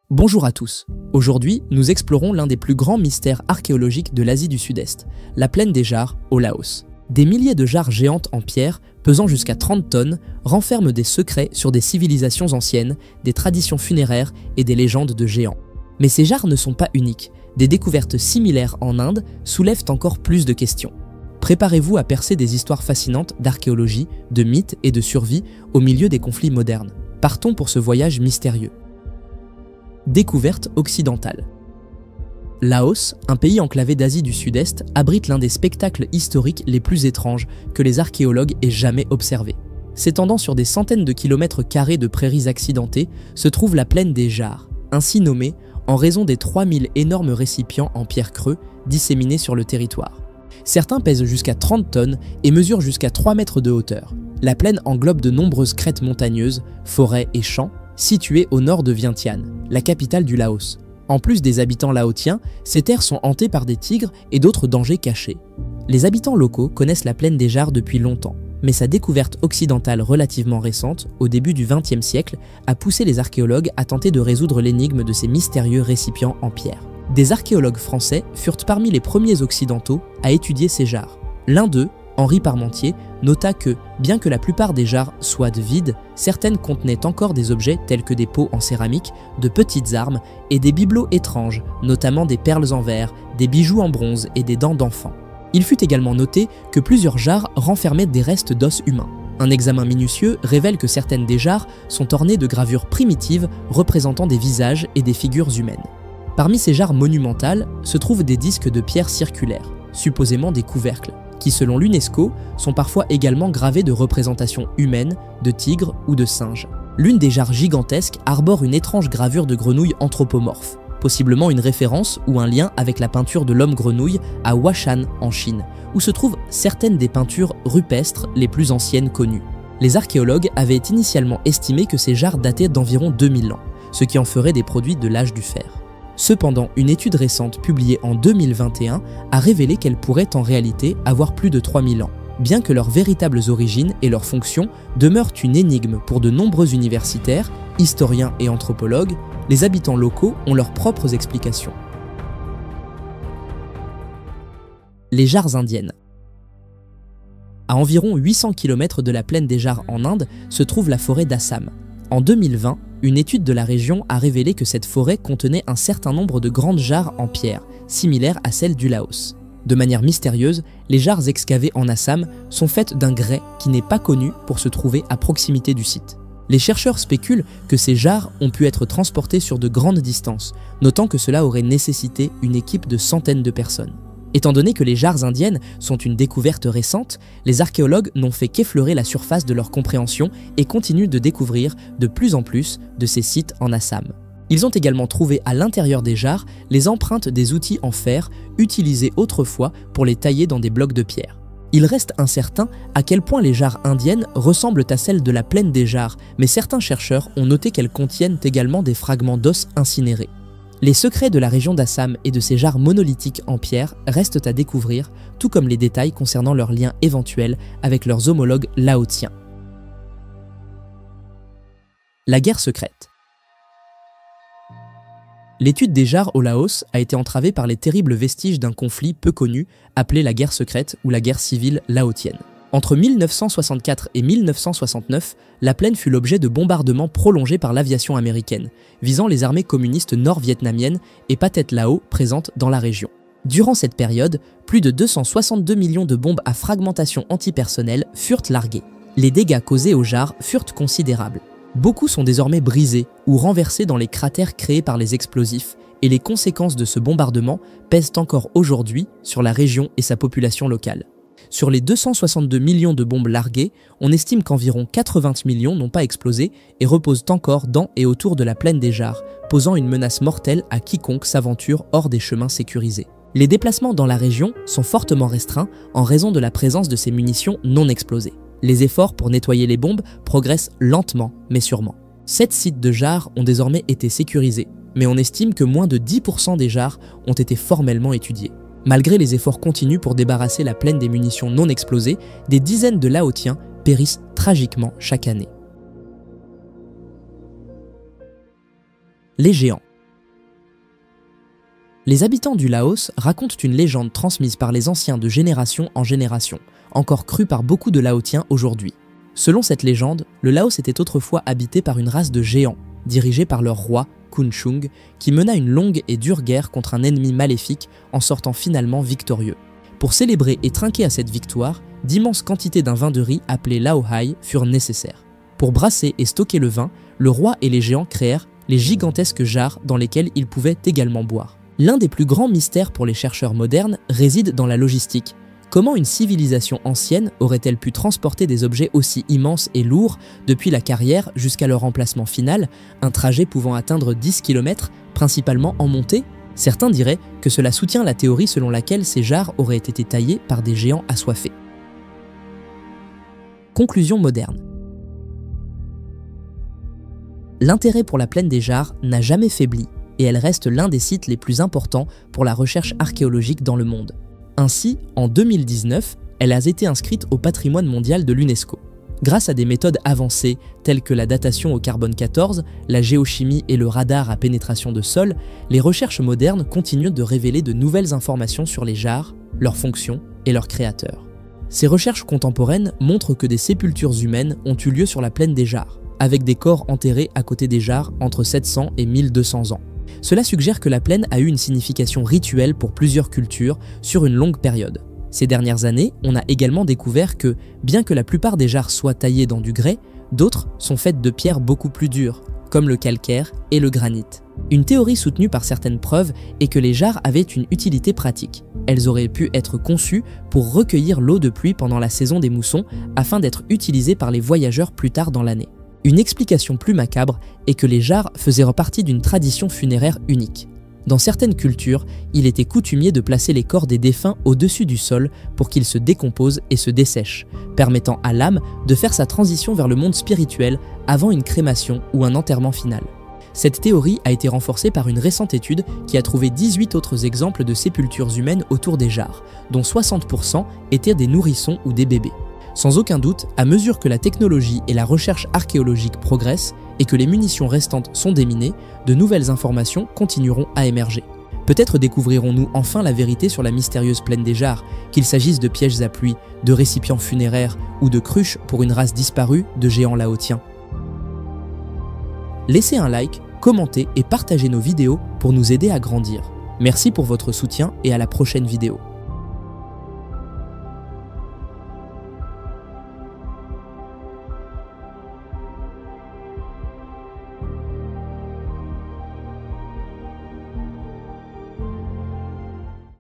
Bonjour à tous. Aujourd'hui, nous explorons l'un des plus grands mystères archéologiques de l'Asie du Sud-Est, la plaine des jarres au Laos. Des milliers de jarres géantes en pierre, pesant jusqu'à 30 tonnes, renferment des secrets sur des civilisations anciennes, des traditions funéraires et des légendes de géants. Mais ces jarres ne sont pas uniques. Des découvertes similaires en Inde soulèvent encore plus de questions. Préparez-vous à percer des histoires fascinantes d'archéologie, de mythes et de survie au milieu des conflits modernes. Partons pour ce voyage mystérieux. Découverte occidentale. Laos, un pays enclavé d'Asie du Sud-Est, abrite l'un des spectacles historiques les plus étranges que les archéologues aient jamais observés. S'étendant sur des centaines de kilomètres carrés de prairies accidentées, se trouve la plaine des jarres, ainsi nommée en raison des 3000 énormes récipients en pierre creux disséminés sur le territoire. Certains pèsent jusqu'à 30 tonnes et mesurent jusqu'à 3 mètres de hauteur. La plaine englobe de nombreuses crêtes montagneuses, forêts et champs, située au nord de Vientiane, la capitale du Laos. En plus des habitants laotiens, ces terres sont hantées par des tigres et d'autres dangers cachés. Les habitants locaux connaissent la plaine des jarres depuis longtemps, mais sa découverte occidentale relativement récente, au début du XXe siècle, a poussé les archéologues à tenter de résoudre l'énigme de ces mystérieux récipients en pierre. Des archéologues français furent parmi les premiers occidentaux à étudier ces jarres. L'un d'eux, Henri Parmentier, nota que, bien que la plupart des jarres soient vides, certaines contenaient encore des objets tels que des pots en céramique, de petites armes et des bibelots étranges, notamment des perles en verre, des bijoux en bronze et des dents d'enfants. Il fut également noté que plusieurs jarres renfermaient des restes d'os humains. Un examen minutieux révèle que certaines des jarres sont ornées de gravures primitives représentant des visages et des figures humaines. Parmi ces jarres monumentales se trouvent des disques de pierre circulaires, supposément des couvercles, qui selon l'UNESCO sont parfois également gravés de représentations humaines, de tigres ou de singes. L'une des jarres gigantesques arbore une étrange gravure de grenouille anthropomorphe, possiblement une référence ou un lien avec la peinture de l'homme grenouille à Huashan en Chine, où se trouvent certaines des peintures rupestres les plus anciennes connues. Les archéologues avaient initialement estimé que ces jarres dataient d'environ 2000 ans, ce qui en ferait des produits de l'âge du fer. Cependant, une étude récente publiée en 2021 a révélé qu'elles pourraient en réalité avoir plus de 3000 ans. Bien que leurs véritables origines et leurs fonctions demeurent une énigme pour de nombreux universitaires, historiens et anthropologues, les habitants locaux ont leurs propres explications. Les jarres indiennes. À environ 800 km de la plaine des jarres en Inde se trouve la forêt d'Assam. En 2020, une étude de la région a révélé que cette forêt contenait un certain nombre de grandes jarres en pierre, similaires à celles du Laos. De manière mystérieuse, les jarres excavées en Assam sont faites d'un grès qui n'est pas connu pour se trouver à proximité du site. Les chercheurs spéculent que ces jarres ont pu être transportées sur de grandes distances, notant que cela aurait nécessité une équipe de centaines de personnes. Étant donné que les jarres indiennes sont une découverte récente, les archéologues n'ont fait qu'effleurer la surface de leur compréhension et continuent de découvrir de plus en plus de ces sites en Assam. Ils ont également trouvé à l'intérieur des jarres les empreintes des outils en fer utilisés autrefois pour les tailler dans des blocs de pierre. Il reste incertain à quel point les jarres indiennes ressemblent à celles de la plaine des jarres, mais certains chercheurs ont noté qu'elles contiennent également des fragments d'os incinérés. Les secrets de la région d'Assam et de ces jarres monolithiques en pierre restent à découvrir, tout comme les détails concernant leurs liens éventuels avec leurs homologues laotiens. La guerre secrète. L'étude des jarres au Laos a été entravée par les terribles vestiges d'un conflit peu connu appelé la guerre secrète ou la guerre civile laotienne. Entre 1964 et 1969, la plaine fut l'objet de bombardements prolongés par l'aviation américaine, visant les armées communistes nord-vietnamiennes et Pathet Lao présentes dans la région. Durant cette période, plus de 262 millions de bombes à fragmentation antipersonnelle furent larguées. Les dégâts causés aux jarres furent considérables. Beaucoup sont désormais brisés ou renversés dans les cratères créés par les explosifs, et les conséquences de ce bombardement pèsent encore aujourd'hui sur la région et sa population locale. Sur les 262 millions de bombes larguées, on estime qu'environ 80 millions n'ont pas explosé et reposent encore dans et autour de la plaine des jarres, posant une menace mortelle à quiconque s'aventure hors des chemins sécurisés. Les déplacements dans la région sont fortement restreints en raison de la présence de ces munitions non explosées. Les efforts pour nettoyer les bombes progressent lentement mais sûrement. 7 sites de jarres ont désormais été sécurisés, mais on estime que moins de 10% des jarres ont été formellement étudiés. Malgré les efforts continus pour débarrasser la plaine des munitions non explosées, des dizaines de Laotiens périssent tragiquement chaque année. Les géants. Les habitants du Laos racontent une légende transmise par les anciens de génération en génération, encore crue par beaucoup de Laotiens aujourd'hui. Selon cette légende, le Laos était autrefois habité par une race de géants, dirigée par leur roi, Kunchung, qui mena une longue et dure guerre contre un ennemi maléfique en sortant finalement victorieux. Pour célébrer et trinquer à cette victoire, d'immenses quantités d'un vin de riz appelé Laohai furent nécessaires. Pour brasser et stocker le vin, le roi et les géants créèrent les gigantesques jarres dans lesquelles ils pouvaient également boire. L'un des plus grands mystères pour les chercheurs modernes réside dans la logistique. Comment une civilisation ancienne aurait-elle pu transporter des objets aussi immenses et lourds depuis la carrière jusqu'à leur emplacement final, un trajet pouvant atteindre 10 km, principalement en montée? Certains diraient que cela soutient la théorie selon laquelle ces jarres auraient été taillées par des géants assoiffés. Conclusion moderne. L'intérêt pour la plaine des Jarres n'a jamais faibli et elle reste l'un des sites les plus importants pour la recherche archéologique dans le monde. Ainsi, en 2019, elle a été inscrite au patrimoine mondial de l'UNESCO. Grâce à des méthodes avancées telles que la datation au carbone 14, la géochimie et le radar à pénétration de sol, les recherches modernes continuent de révéler de nouvelles informations sur les jarres, leurs fonctions et leurs créateurs. Ces recherches contemporaines montrent que des sépultures humaines ont eu lieu sur la plaine des Jarres, avec des corps enterrés à côté des jarres entre 700 et 1200 ans. Cela suggère que la plaine a eu une signification rituelle pour plusieurs cultures sur une longue période. Ces dernières années, on a également découvert que, bien que la plupart des jarres soient taillées dans du grès, d'autres sont faites de pierres beaucoup plus dures, comme le calcaire et le granit. Une théorie soutenue par certaines preuves est que les jarres avaient une utilité pratique. Elles auraient pu être conçues pour recueillir l'eau de pluie pendant la saison des moussons afin d'être utilisées par les voyageurs plus tard dans l'année. Une explication plus macabre est que les jarres faisaient partie d'une tradition funéraire unique. Dans certaines cultures, il était coutumier de placer les corps des défunts au-dessus du sol pour qu'ils se décomposent et se dessèchent, permettant à l'âme de faire sa transition vers le monde spirituel avant une crémation ou un enterrement final. Cette théorie a été renforcée par une récente étude qui a trouvé 18 autres exemples de sépultures humaines autour des jarres, dont 60% étaient des nourrissons ou des bébés. Sans aucun doute, à mesure que la technologie et la recherche archéologique progressent et que les munitions restantes sont déminées, de nouvelles informations continueront à émerger. Peut-être découvrirons-nous enfin la vérité sur la mystérieuse plaine des Jarres, qu'il s'agisse de pièges à pluie, de récipients funéraires ou de cruches pour une race disparue de géants laotiens. Laissez un like, commentez et partagez nos vidéos pour nous aider à grandir. Merci pour votre soutien et à la prochaine vidéo.